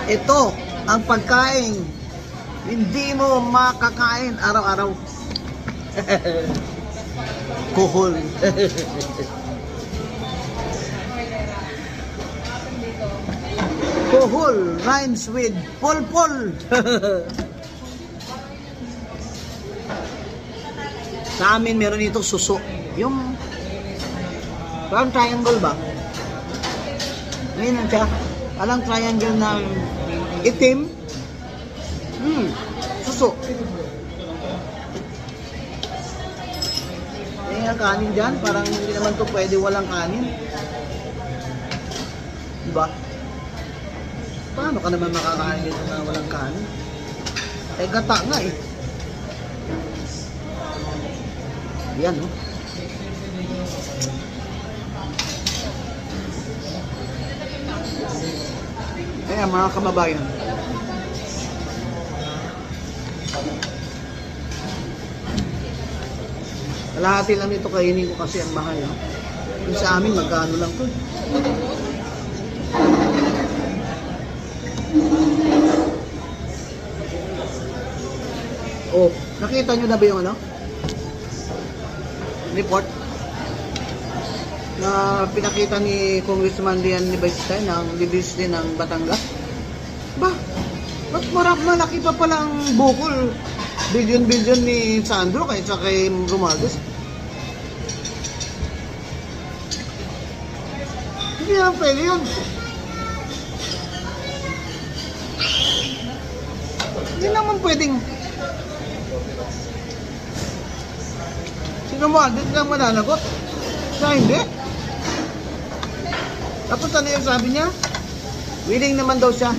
Ito ang pagkain hindi mo makakain araw-araw. Kuhol. Kuhol rhymes with pol-pol. Sa amin meron itong suso. Yung parang triangle ba? Ngayon siya. Alang triangle ng itim. Suso. Ang kanin dyan, parang hindi naman to pwede walang kanin. Diba? Paano ka naman makakain dito na walang kanin? Eh, gata nga eh. Yan, no? Kaya mga kamabayan, kalahati lang ito kainin ko kasi ang mahal. Yung sa amin, magkano lang to. Oh, nakita nyo na ba yung ano? Report na pinakita ni Congressman Lian Libertad ng Libis din ng Batangas. Ba? Ba't malaki pa palang bukol? Billion-billion ni Sandro kaysa kay Romualdez. Hindi naman pwede yun. Hindi naman pwedeng si Romualdez lang mananagot. Sa hindi. Tapos ano yung sabi niya? Willing naman daw siya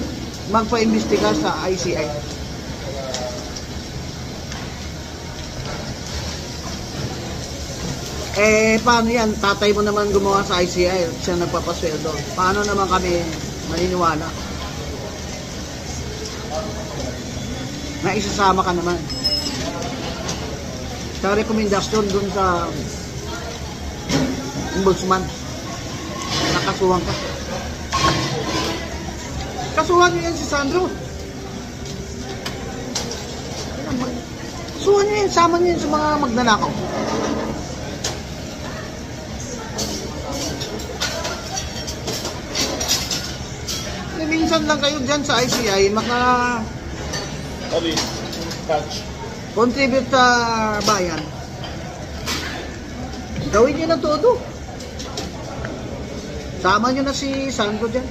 magpa-imbestiga sa ICI. Eh, paano yan? Tatay mo naman gumawa sa ICI, siya nagpapasweldo. Paano naman kami maniniwala? Na isasama ka naman. Sa rekomendasyon dun sa ombudsman, nakasuhan ka. Kasuhan nyo yan si Sandro. Kasuhan nyo yan, sama nyo yan sa mga magnanakaw. Minsan lang kayo dyan sa ICI contribute sa bayan. Gawin nyo na todo. Sama nyo na si Sandro dyan.